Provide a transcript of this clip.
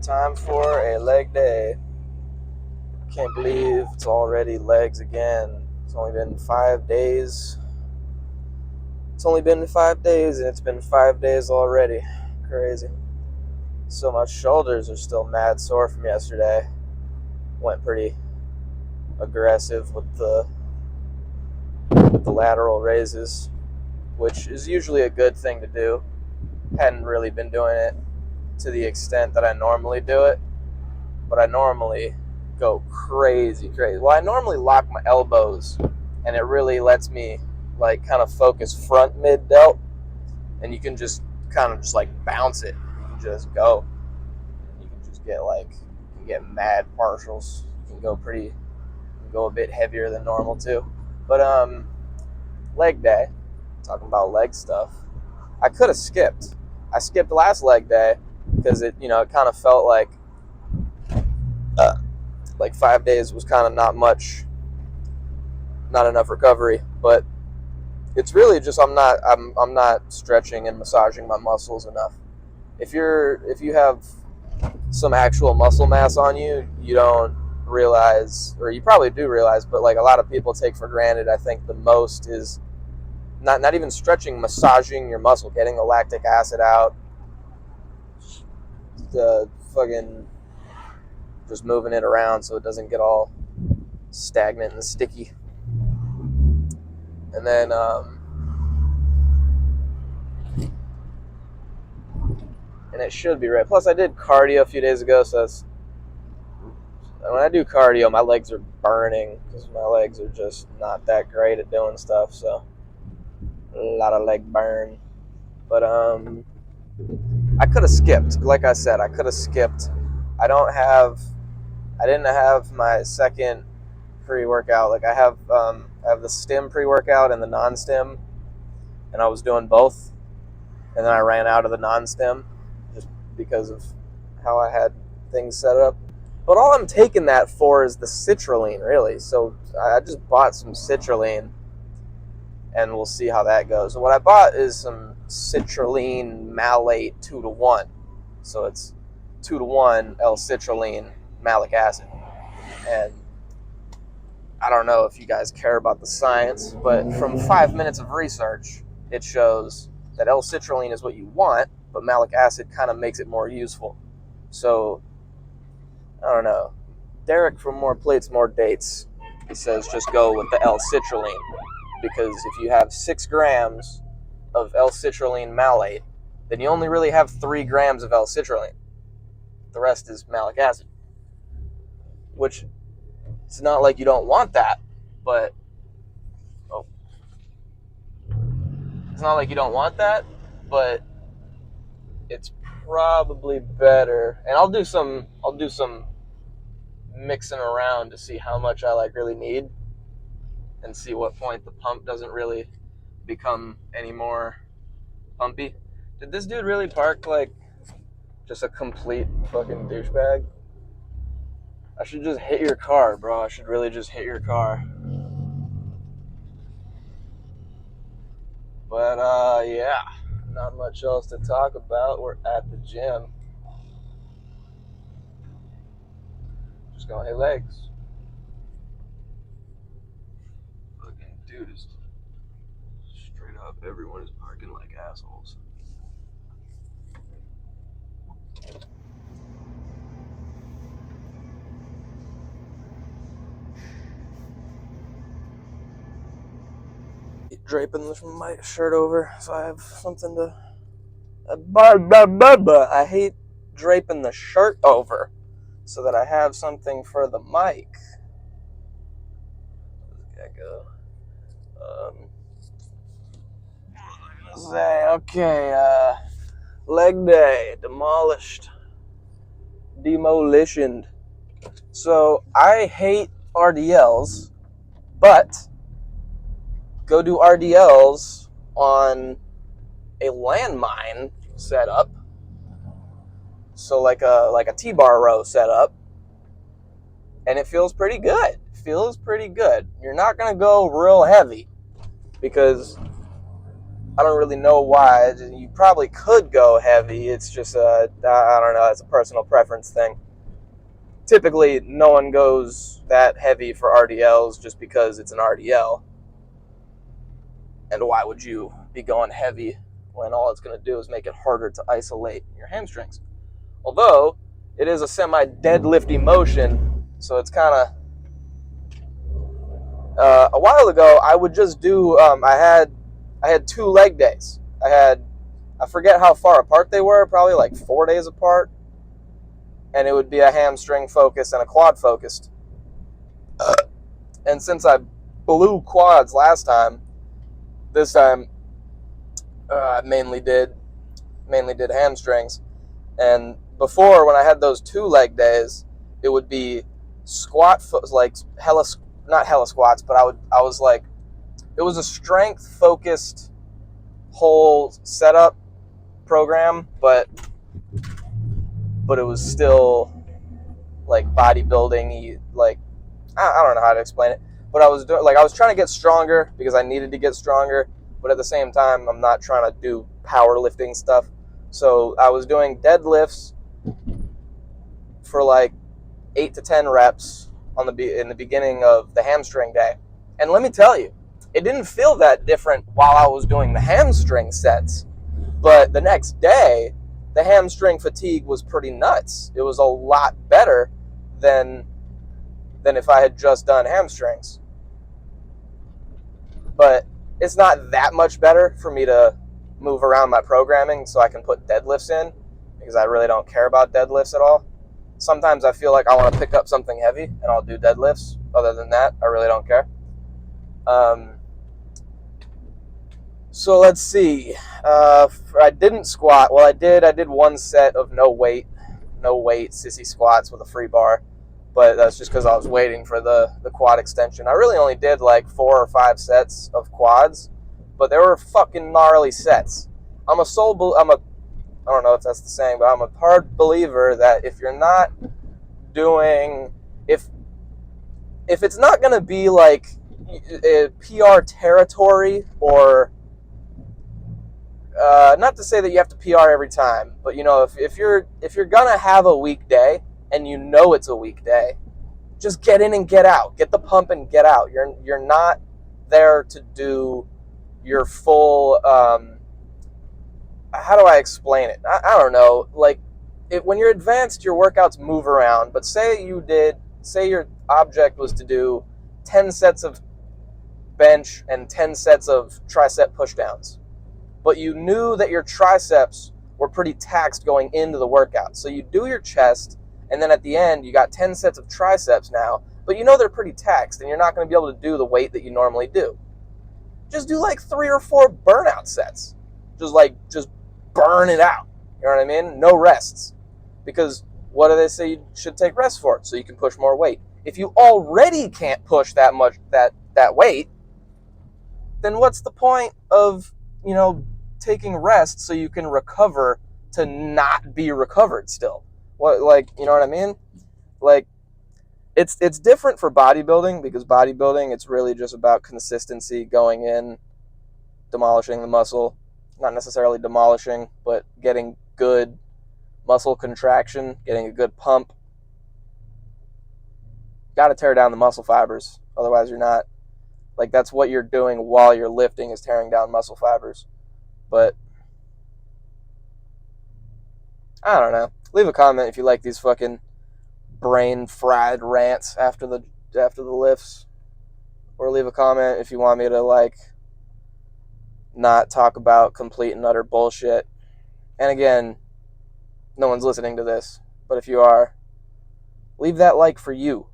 time for a leg day. Can't believe it's already legs again. It's only been 5 days. It's only been 5 days, and it's been 5 days already. Crazy. So my shoulders are still mad sore from yesterday. Went pretty aggressive with the lateral raises, which is usually a good thing to do. Hadn't really been doing it to the extent that I normally do it, but I normally go crazy. Well, I normally lock my elbows, and it really lets me like kind of focus front mid delt, and you can just kind of just like bounce it. You can just go. You can just get mad partials. You can go a bit heavier than normal too. But leg day, talking about leg stuff. I could have skipped. I skipped last leg day because it kind of felt like 5 days was kind of not enough recovery. But it's really just I'm not stretching and massaging my muscles enough. If you have some actual muscle mass on you, you don't realize, or you probably do realize, but like a lot of people take for granted, I think the most is not even stretching, massaging your muscle, getting the lactic acid out, the fucking just moving it around so it doesn't get all stagnant and sticky. And then and it should be right. Plus I did cardio a few days ago, so when I do cardio, my legs are burning because my legs are just not that great at doing stuff, so a lot of leg burn. But I could have skipped. Like I said, I could have skipped. I didn't have my second pre-workout. Like I have the stim pre-workout and the non-stim, and I was doing both, and then I ran out of the non-stim just because of how I had things set up. But all I'm taking that for is the citrulline, really. So I just bought some citrulline, and we'll see how that goes. So what I bought is some citrulline malate 2-to-1. So it's 2-to-1 L-citrulline malic acid. And I don't know if you guys care about the science, but from 5 minutes of research, it shows that L-citrulline is what you want, but malic acid kind of makes it more useful. So I don't know. Derek from More Plates, More Dates, he says just go with the L-citrulline, because if you have 6 grams of L-citrulline malate, then you only really have 3 grams of L-citrulline. The rest is malic acid, which it's not like you don't want that, but it's not like you don't want that, but it's probably better. And I'll do some mixing around to see how much I really need, and see what point the pump doesn't really become any more pumpy. Did this dude really park like just a complete fucking douchebag? I should just hit your car, bro. I should really just hit your car. But yeah, not much else to talk about. We're at the gym. Just gonna hit legs. Fucking dude is straight up. Everyone is parking like assholes. Draping my shirt over so I have something to. I hate draping the shirt over so that I have something for the mic. Okay, leg day, demolitioned. So I hate RDLs, but go do RDLs on a landmine setup. So like a T-bar row setup, and it feels pretty good. You're not gonna go real heavy because I don't really know why. You probably could go heavy. It's just I don't know. It's a personal preference thing. Typically, no one goes that heavy for RDLs just because it's an RDL. And why would you be going heavy when all it's going to do is make it harder to isolate your hamstrings? Although it is a semi-deadlifty motion, so it's kind of. A while ago, I would just do. I had 2 leg days. I forget how far apart they were, probably like 4 days apart, and it would be a hamstring focused and a quad focused. And since I blew quads last time, this time I mainly did hamstrings. And before, when I had those 2 leg days, it would be like not hella squats, but I was like, it was a strength focused whole setup program, but it was still like bodybuilding, like I don't know how to explain it, but I was trying to get stronger because I needed to get stronger, but at the same time I'm not trying to do powerlifting stuff. So I was doing deadlifts for like 8 to 10 reps in the beginning of the hamstring day. And let me tell you, it didn't feel that different while I was doing the hamstring sets. But the next day, the hamstring fatigue was pretty nuts. It was a lot better than if I had just done hamstrings. But it's not that much better for me to move around my programming so I can put deadlifts in, because I really don't care about deadlifts at all. Sometimes I feel like I want to pick up something heavy and I'll do deadlifts. Other than that, I really don't care. So let's see. I didn't squat. Well, I did 1 set of no weight sissy squats with a free bar, but that's just because I was waiting for the quad extension. I really only did like 4 or 5 sets of quads, but they were fucking gnarly sets. I don't know if that's the saying, but I'm a hard believer that if you're not doing, if it's not going to be like a PR territory, or not to say that you have to PR every time, but you know, if you're gonna have a weekday and you know it's a weekday, just get in and get out, get the pump and get out. You're not there to do your full. How do I explain it? I don't know. Like, when you're advanced, your workouts move around. But say your object was to do 10 sets of bench and 10 sets of tricep pushdowns, but you knew that your triceps were pretty taxed going into the workout. So you do your chest, and then at the end, you got 10 sets of triceps now, but you know they're pretty taxed, and you're not going to be able to do the weight that you normally do. Just do like 3 or 4 burnout sets. Just burn it out. You know what I mean? No rests. Because what do they say you should take rest for? So you can push more weight. If you already can't push that much that weight, then what's the point of, taking rest so you can recover to not be recovered still? What, like, you know what I mean? Like, it's different for bodybuilding, because bodybuilding, it's really just about consistency, going in, demolishing the muscle. Not necessarily demolishing, but getting good muscle contraction, getting a good pump. Got to tear down the muscle fibers. Otherwise, you're not. Like, that's what you're doing while you're lifting, is tearing down muscle fibers. But I don't know. Leave a comment if you like these fucking brain-fried rants after the lifts. Or leave a comment if you want me to, like, not talk about complete and utter bullshit. And again, no one's listening to this, but if you are, leave that like for you.